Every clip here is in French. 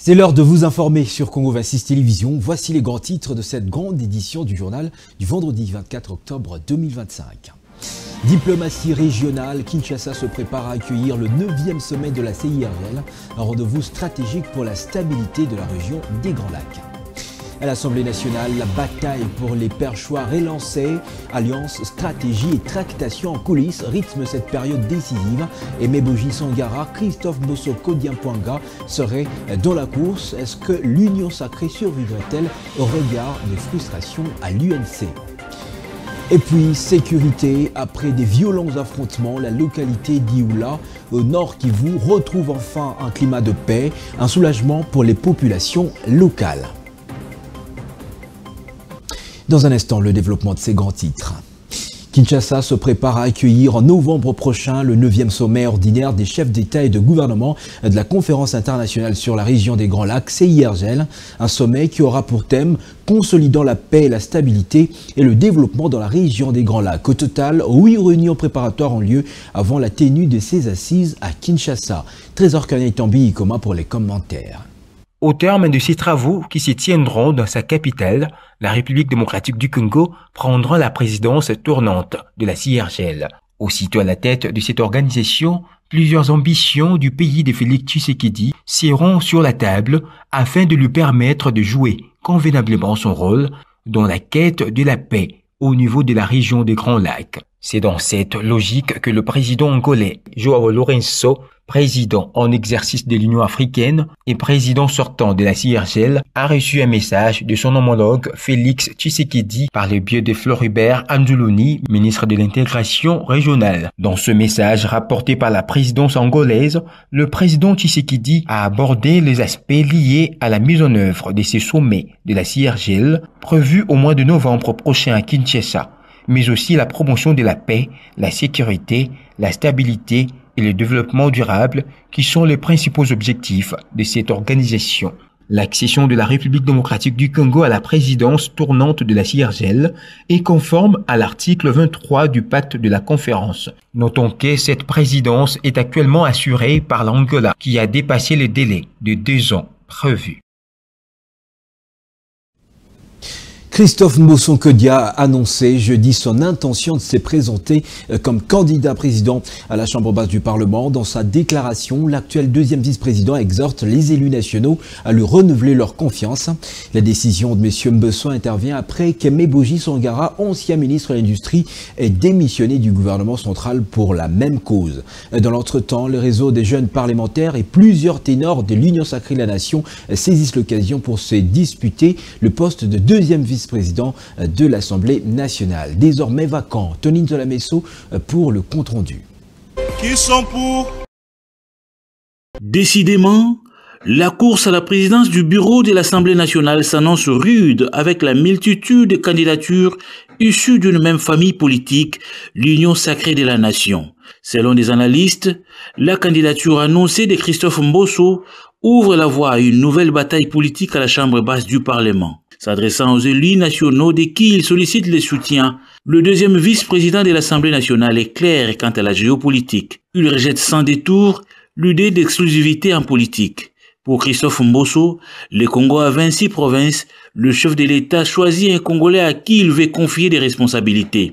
C'est l'heure de vous informer sur Congo 26 Télévision. Voici les grands titres de cette grande édition du journal du vendredi 24 octobre 2025. Diplomatie régionale, Kinshasa se prépare à accueillir le 9e sommet de la CIRGL, un rendez-vous stratégique pour la stabilité de la région des Grands Lacs. À l'Assemblée nationale, la bataille pour les perchoirs est lancée. Alliance, stratégie et tractation en coulisses rythment cette période décisive. Et Meboji Sangara, Christophe Bosoko Diampoanga seraient dans la course. Est-ce que l'Union sacrée survivrait-elle au regard des frustrations à l'UNC? Et puis, sécurité, après des violents affrontements, la localité d'Ioula, au nord Kivu, retrouve enfin un climat de paix, un soulagement pour les populations locales. Dans un instant, le développement de ces grands titres. Kinshasa se prépare à accueillir en novembre prochain le 9e sommet ordinaire des chefs d'État et de gouvernement de la Conférence internationale sur la région des Grands Lacs, CIRGL, un sommet qui aura pour thème consolidant la paix et la stabilité et le développement dans la région des Grands Lacs. Au total, 8 réunions préparatoires ont lieu avant la tenue de ces assises à Kinshasa. Trésor Kanyaitambi Ikoma pour les commentaires. Au terme de ces travaux qui se tiendront dans sa capitale, la République démocratique du Congo prendra la présidence tournante de la CIRGL. Aussitôt à la tête de cette organisation, plusieurs ambitions du pays de Félix Tshisekedi seront sur la table afin de lui permettre de jouer convenablement son rôle dans la quête de la paix au niveau de la région des Grands Lacs. C'est dans cette logique que le président angolais João Lourenço, président en exercice de l'Union africaine et président sortant de la CIRGL, a reçu un message de son homologue Félix Tshisekedi par le biais de Floribert Anzuluni, ministre de l'intégration régionale. Dans ce message rapporté par la présidence angolaise, le président Tshisekedi a abordé les aspects liés à la mise en œuvre de ces sommets de la CIRGL prévus au mois de novembre prochain à Kinshasa, mais aussi la promotion de la paix, la sécurité, la stabilité et le développement durable qui sont les principaux objectifs de cette organisation. L'accession de la République démocratique du Congo à la présidence tournante de la CIRGL est conforme à l'article 23 du pacte de la conférence. Notons que cette présidence est actuellement assurée par l'Angola qui a dépassé le délai de 2 ans prévu. Christophe Mbosonkodia a annoncé jeudi son intention de se présenter comme candidat président à la Chambre basse du Parlement. Dans sa déclaration, l'actuel 2e vice-président exhorte les élus nationaux à lui renouveler leur confiance. La décision de M. Mbosso intervient après que Meboji Sangara, ancien ministre de l'Industrie, ait démissionné du gouvernement central pour la même cause. Dans l'entretemps, le réseau des jeunes parlementaires et plusieurs ténors de l'Union sacrée de la Nation saisissent l'occasion pour se disputer le poste de 2e vice-président de l'Assemblée nationale. Désormais vacant, Tony Nzolamesso pour le compte-rendu. Qui sont pour? Décidément, la course à la présidence du bureau de l'Assemblée nationale s'annonce rude avec la multitude de candidatures issues d'une même famille politique, l'Union sacrée de la Nation. Selon des analystes, la candidature annoncée de Christophe Mbosso ouvre la voie à une nouvelle bataille politique à la Chambre basse du Parlement. S'adressant aux élus nationaux de qui il sollicite le soutien, le 2e vice-président de l'Assemblée nationale est clair quant à la géopolitique. Il rejette sans détour l'idée d'exclusivité en politique. Pour Christophe Mbosso, le Congo a 26 provinces. Le chef de l'État choisit un Congolais à qui il veut confier des responsabilités.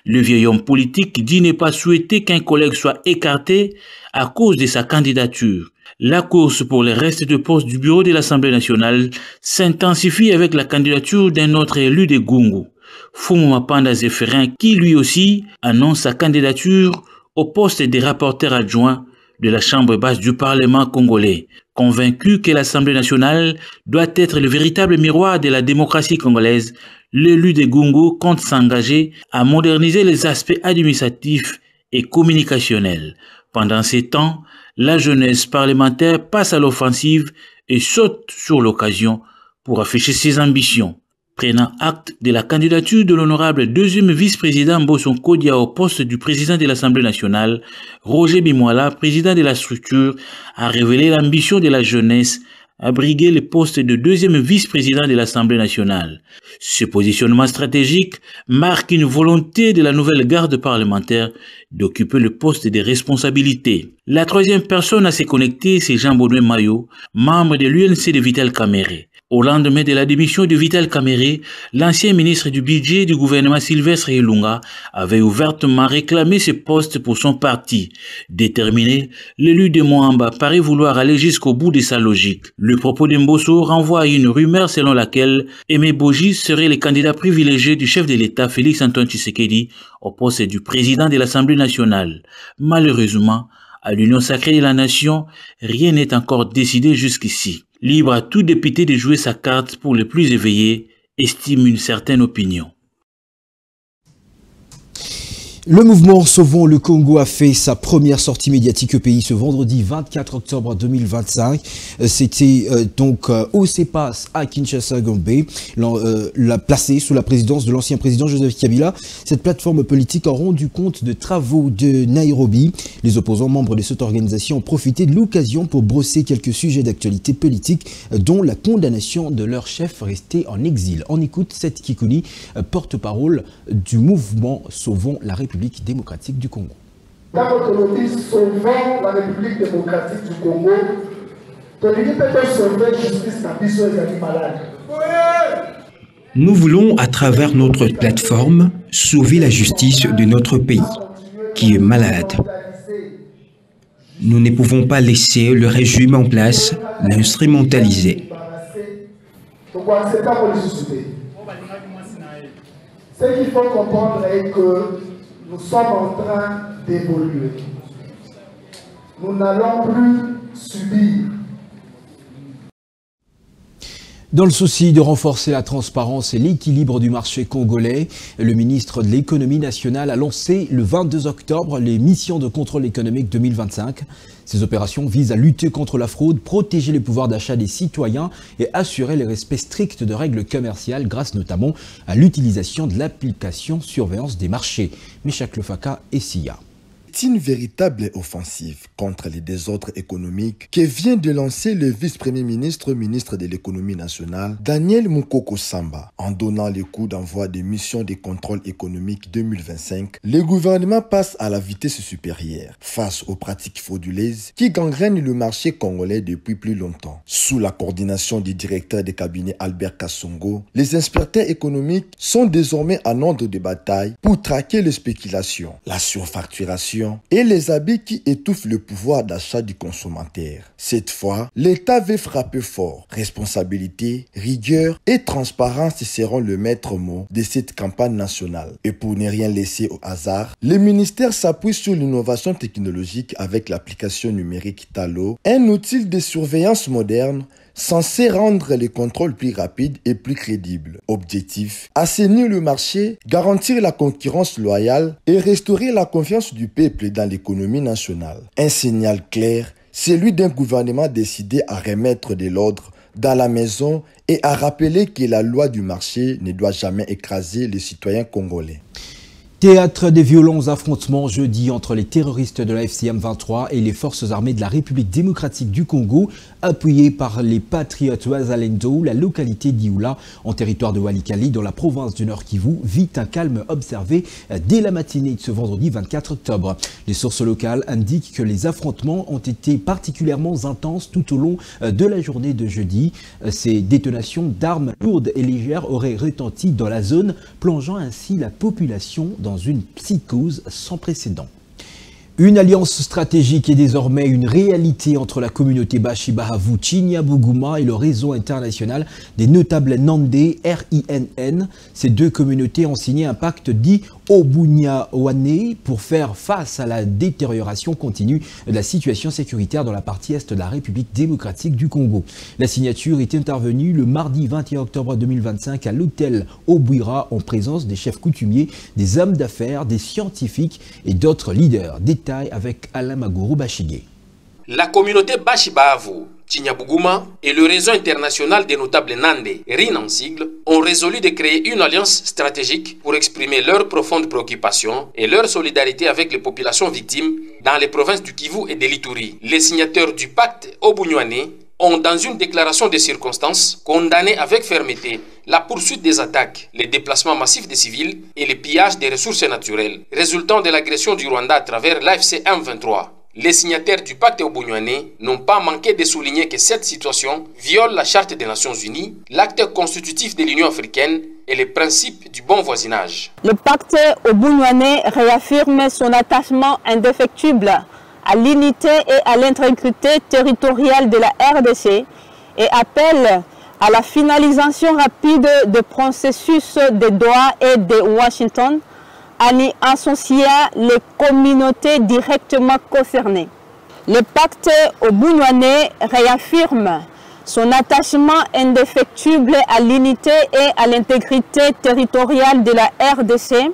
Le vieil homme politique dit ne pas souhaiter qu'un collègue soit écarté à cause de sa candidature. La course pour les restes de poste du bureau de l'Assemblée nationale s'intensifie avec la candidature d'un autre élu de Gungu, Fumu Mapanda Zéphérin, qui lui aussi annonce sa candidature au poste de rapporteur adjoint de la Chambre basse du Parlement congolais, convaincu que l'Assemblée nationale doit être le véritable miroir de la démocratie congolaise. L'élu de Gungu compte s'engager à moderniser les aspects administratifs et communicationnels. Pendant ces temps, la jeunesse parlementaire passe à l'offensive et saute sur l'occasion pour afficher ses ambitions. Prenant acte de la candidature de l'honorable 2e vice-président Mbosonkodia au poste du président de l'Assemblée nationale, Roger Bimwala, président de la structure, a révélé l'ambition de la jeunesse a brigué le poste de deuxième vice-président de l'Assemblée nationale. Ce positionnement stratégique marque une volonté de la nouvelle garde parlementaire d'occuper le poste de responsabilité. La troisième personne à se connecter, c'est Jean-Benoît Mayo, membre de l'UNC de Vital Kamerhe. Au lendemain de la démission de Vital Kamerhe, l'ancien ministre du budget du gouvernement Sylvestre Ilunga avait ouvertement réclamé ce poste pour son parti. Déterminé, l'élu de Moamba paraît vouloir aller jusqu'au bout de sa logique. Le propos d'Mbosso renvoie à une rumeur selon laquelle Aimé Boji serait le candidat privilégié du chef de l'État Félix-Antoine Tshisekedi au poste du président de l'Assemblée nationale. Malheureusement, à l'Union sacrée de la nation, rien n'est encore décidé jusqu'ici. Libre à tout député de jouer sa carte pour les plus éveillés, estime une certaine opinion. Le mouvement Sauvons le Congo a fait sa première sortie médiatique au pays ce vendredi 24 octobre 2025. C'était donc au CEPAS à Kinshasa-Gombe, placé sous la présidence de l'ancien président Joseph Kabila. Cette plateforme politique a rendu compte de travaux de Nairobi. Les opposants membres de cette organisation ont profité de l'occasion pour brosser quelques sujets d'actualité politique, dont la condamnation de leur chef resté en exil. On écoute Seth Kikuni, porte-parole du mouvement Sauvons la République démocratique du Congo. Quand on dit sauvons la République démocratique du Congo, nous voulons, à travers notre plateforme, sauver la justice de notre pays, qui est malade. Nous ne pouvons pas laisser le régime en place l'instrumentaliser. Ce qu'il faut comprendre est que nous sommes en train d'évoluer. Nous n'allons plus subir. Dans le souci de renforcer la transparence et l'équilibre du marché congolais, le ministre de l'économie nationale a lancé le 22 octobre les missions de contrôle économique 2025. Ces opérations visent à lutter contre la fraude, protéger les pouvoirs d'achat des citoyens et assurer le respect strict de règles commerciales grâce notamment à l'utilisation de l'application surveillance des marchés. Meshak Lefaka et Sia. C'est une véritable offensive contre les désordres économiques que vient de lancer le vice-premier ministre, ministre de l'économie nationale, Daniel Mukoko Samba. En donnant le coup d'envoi des missions de contrôle économique 2025, le gouvernement passe à la vitesse supérieure face aux pratiques frauduleuses qui gangrènent le marché congolais depuis plus longtemps. Sous la coordination du directeur de cabinet Albert Kassongo, les inspecteurs économiques sont désormais en ordre de bataille pour traquer les spéculations, la surfacturation et les habits qui étouffent le pouvoir d'achat du consommateur. Cette fois, l'État veut frapper fort. Responsabilité, rigueur et transparence seront le maître mot de cette campagne nationale. Et pour ne rien laisser au hasard, le ministère s'appuie sur l'innovation technologique avec l'application numérique Talo, un outil de surveillance moderne censé rendre les contrôles plus rapides et plus crédibles. Objectif, assainir le marché, garantir la concurrence loyale et restaurer la confiance du peuple dans l'économie nationale. Un signal clair, celui d'un gouvernement décidé à remettre de l'ordre dans la maison et à rappeler que la loi du marché ne doit jamais écraser les citoyens congolais. Théâtre des violents affrontements jeudi entre les terroristes de la FCM 23 et les forces armées de la République démocratique du Congo, appuyées par les patriotes Wazalendo. La localité d'Ioula, en territoire de Walikali, dans la province du Nord Kivu, vit un calme observé dès la matinée de ce vendredi 24 octobre. Les sources locales indiquent que les affrontements ont été particulièrement intenses tout au long de la journée de jeudi. Ces détonations d'armes lourdes et légères auraient retenti dans la zone, plongeant ainsi la population dans une psychose sans précédent. Une alliance stratégique est désormais une réalité entre la communauté Bashi-Bahavu Chinyabuguma et le réseau international des notables Nandé RINN. Ces deux communautés ont signé un pacte dit Obunyawane pour faire face à la détérioration continue de la situation sécuritaire dans la partie est de la République démocratique du Congo. La signature est intervenue le mardi 21 octobre 2025 à l'hôtel Obuira en présence des chefs coutumiers, des hommes d'affaires, des scientifiques et d'autres leaders. Détail avec Alain Magourou Bachigé. La communauté Bashi-Bahavu Chinyabuguma et le réseau international des notables Nandé, RIN en sigle, ont résolu de créer une alliance stratégique pour exprimer leurs profondes préoccupations et leur solidarité avec les populations victimes dans les provinces du Kivu et de l'Ituri. Les signataires du pacte Obunyawane ont, dans une déclaration de circonstances, condamné avec fermeté la poursuite des attaques, les déplacements massifs des civils et les pillages des ressources naturelles, résultant de l'agression du Rwanda à travers l'AFC M23. Les signataires du pacte Obunyane n'ont pas manqué de souligner que cette situation viole la Charte des Nations Unies, l'acte constitutif de l'Union africaine et les principes du bon voisinage. Le pacte Obunyane réaffirme son attachement indéfectible à l'unité et à l'intégrité territoriale de la RDC et appelle à la finalisation rapide du processus de Doha et de Washington, en y associant les communautés directement concernées. Le pacte Obunyane réaffirme son attachement indéfectible à l'unité et à l'intégrité territoriale de la RDC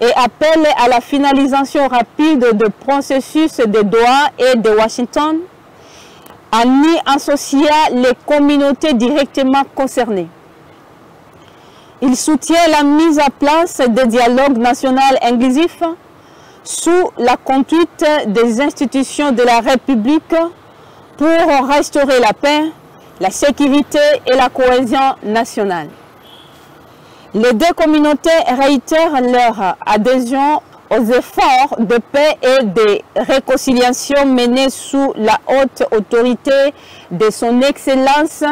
et appelle à la finalisation rapide du processus de Doha et de Washington, en y associant les communautés directement concernées. Il soutient la mise en place des dialogues nationaux inclusifs sous la conduite des institutions de la République pour restaurer la paix, la sécurité et la cohésion nationale. Les deux communautés réitèrent leur adhésion aux efforts de paix et de réconciliation menés sous la haute autorité de son Excellence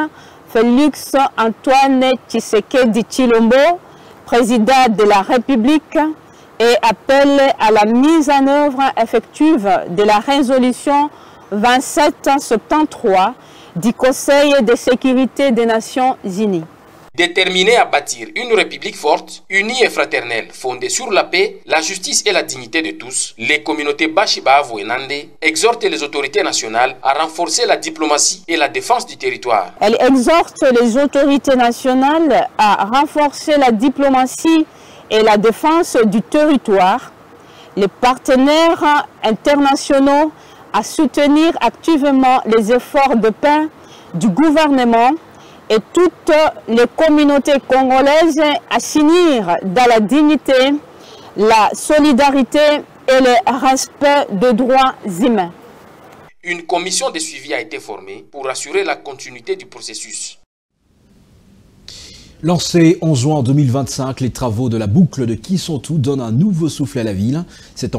Félix Antoine Tshisekedi Tshilombo, président de la République, et appelle à la mise en œuvre effective de la résolution 2773 du Conseil de sécurité des Nations Unies. Déterminé à bâtir une république forte, unie et fraternelle, fondée sur la paix, la justice et la dignité de tous, les communautés Bashi-Bahavu et Nande exhortent les autorités nationales à renforcer la diplomatie et la défense du territoire. Elle exhorte les autorités nationales à renforcer la diplomatie et la défense du territoire, les partenaires internationaux à soutenir activement les efforts de paix du gouvernement et toutes les communautés congolaises à s'unir dans la dignité, la solidarité et le respect des droits humains. Une commission de suivi a été formée pour assurer la continuité du processus. Lancés en juin 2025, les travaux de la boucle de Kisontou donnent un nouveau souffle à la ville. Cette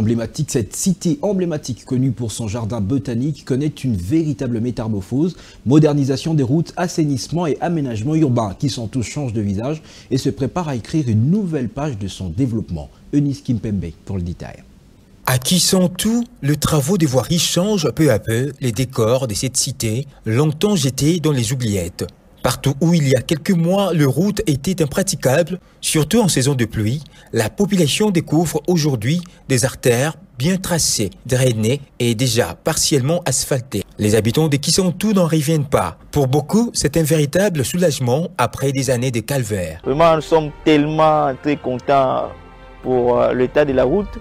cité emblématique connue pour son jardin botanique connaît une véritable métamorphose. Modernisation des routes, assainissement et aménagement urbain. Kisontou change de visage et se prépare à écrire une nouvelle page de son développement. Eunice Kimpembe pour le détail. À Kisontou, le travaux des voiries changent peu à peu les décors de cette cité, longtemps jetée dans les oubliettes. Partout où il y a quelques mois, les routes étaient impraticables, surtout en saison de pluie, la population découvre aujourd'hui des artères bien tracées, drainées et déjà partiellement asphaltées. Les habitants de Kisontou n'en reviennent pas. Pour beaucoup, c'est un véritable soulagement après des années de calvaire. Vraiment, nous sommes tellement très contents pour l'état de la route.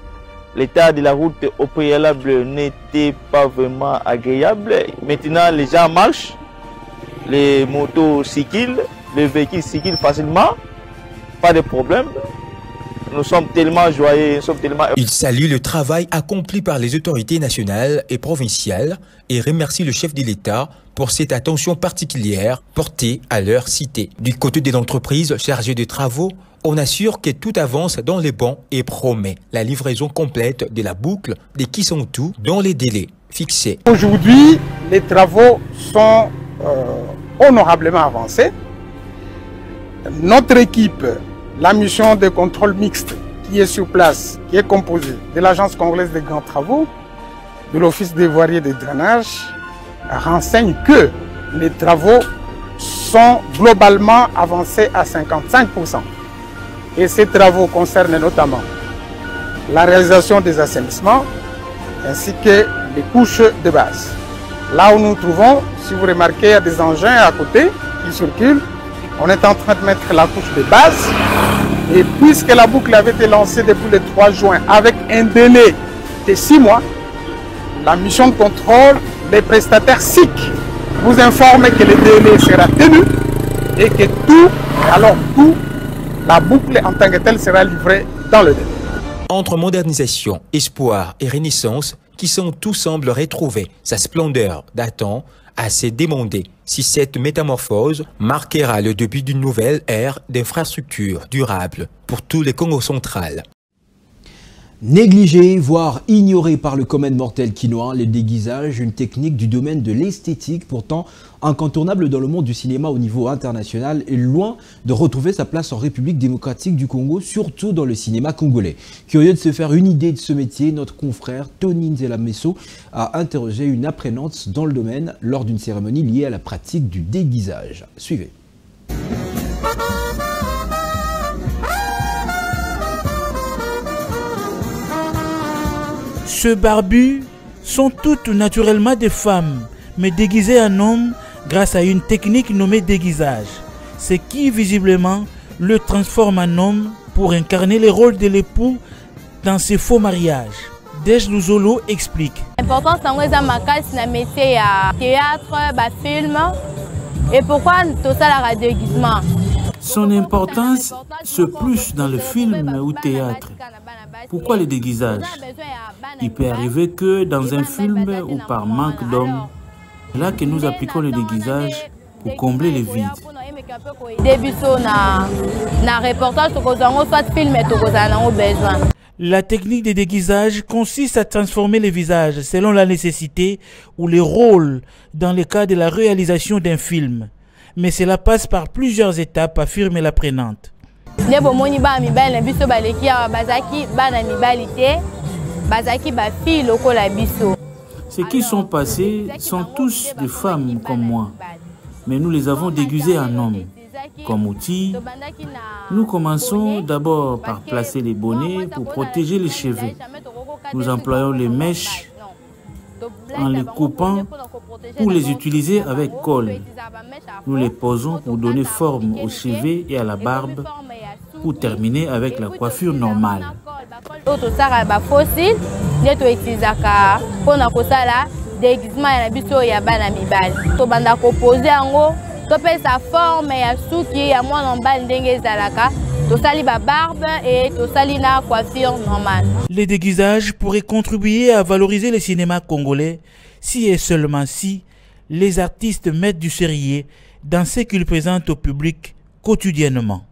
L'état de la route au préalable n'était pas vraiment agréable. Maintenant, les gens marchent. Les motos circulent, les véhicules circulent facilement, pas de problème. Nous sommes tellement joyeux, nous sommes tellement... Il salue le travail accompli par les autorités nationales et provinciales et remercie le chef de l'État pour cette attention particulière portée à leur cité. Du côté de l'entreprise chargée de travaux, on assure que tout avance dans les bons et promet la livraison complète de la boucle de Kisontou dans les délais fixés. Aujourd'hui, les travaux sont honorablement avancé. Notre équipe, la mission de contrôle mixte qui est sur place, qui est composée de l'Agence congolaise des grands travaux, de l'Office des voiries et des drainages, renseigne que les travaux sont globalement avancés à 55%. Et ces travaux concernent notamment la réalisation des assainissements ainsi que les couches de base. Là où nous nous trouvons, si vous remarquez, il y a des engins à côté qui circulent. On est en train de mettre la couche de base. Et puisque la boucle avait été lancée depuis le 3 juin avec un délai de 6 mois, la mission de contrôle des prestataires SIC vous informe que le délai sera tenu et que la boucle en tant que telle sera livrée dans le délai. Entre modernisation, espoir et renaissance, Kisontou semble retrouver sa splendeur d'antan à se demander si cette métamorphose marquera le début d'une nouvelle ère d'infrastructures durables pour tous les Congo central. Négligé, voire ignoré par le commun mortel quinois, le déguisage, une technique du domaine de l'esthétique, pourtant incontournable dans le monde du cinéma au niveau international, est loin de retrouver sa place en République démocratique du Congo, surtout dans le cinéma congolais. Curieux de se faire une idée de ce métier, notre confrère Tony Nzela Messo a interrogé une apprenante dans le domaine lors d'une cérémonie liée à la pratique du déguisage. Suivez. Ce barbu sont toutes naturellement des femmes, mais déguisées en hommes grâce à une technique nommée déguisage. Ce qui visiblement le transforme en homme pour incarner le rôle de l'époux dans ses faux mariages. Dej Luzolo explique. L'importance dans le métier à théâtre, film. Et pourquoi tout ça le déguisement? Son importance, c'est plus dans le film ou théâtre. Pourquoi le déguisage? Il peut arriver que dans un film ou par manque d'hommes, là que nous appliquons le déguisage pour combler les vides. La technique de déguisage consiste à transformer les visages selon la nécessité ou les rôles dans le cas de la réalisation d'un film. Mais cela passe par plusieurs étapes, affirme l'apprenante. Ceux qui sont passés sont tous des femmes comme moi, mais nous les avons déguisés en hommes. Comme outil, nous commençons d'abord par placer les bonnets pour protéger les cheveux. Nous employons les mèches en les coupant pour les utiliser avec colle. Nous les posons pour donner forme aux cheveux et à la barbe pour terminer avec la coiffure normale. Les déguisages pourraient contribuer à valoriser le cinéma congolais si et seulement si les artistes mettent du sérieux dans ce qu'ils présentent au public quotidiennement.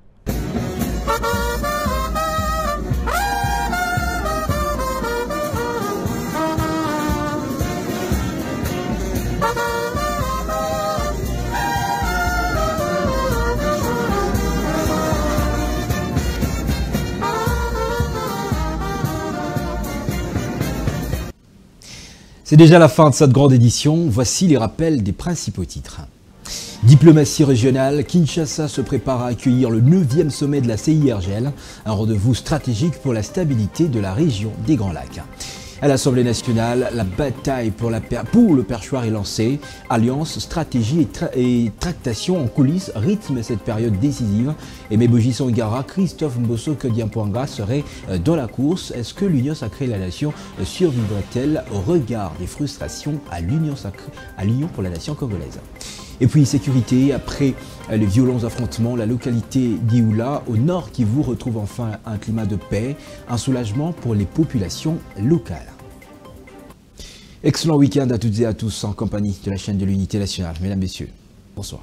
C'est déjà la fin de cette grande édition. Voici les rappels des principaux titres. Diplomatie régionale, Kinshasa se prépare à accueillir le 9e sommet de la CIRGL, un rendez-vous stratégique pour la stabilité de la région des Grands Lacs. À l'Assemblée nationale, la bataille pour le perchoir est lancée. Alliance, stratégie et tractation en coulisses rythment cette période décisive. Aimé Boji Sangara, Christophe Mbosso Kodiampoanga seraient dans la course. Est-ce que l'Union sacrée de la nation survivra-t-elle au regard des frustrations à l'Union pour la nation congolaise? Et puis sécurité, après les violents affrontements, la localité d'Ioula au nord Kivu retrouve enfin un climat de paix, un soulagement pour les populations locales. Excellent week-end à toutes et à tous en compagnie de la chaîne de l'Unité nationale. Mesdames, Messieurs, bonsoir.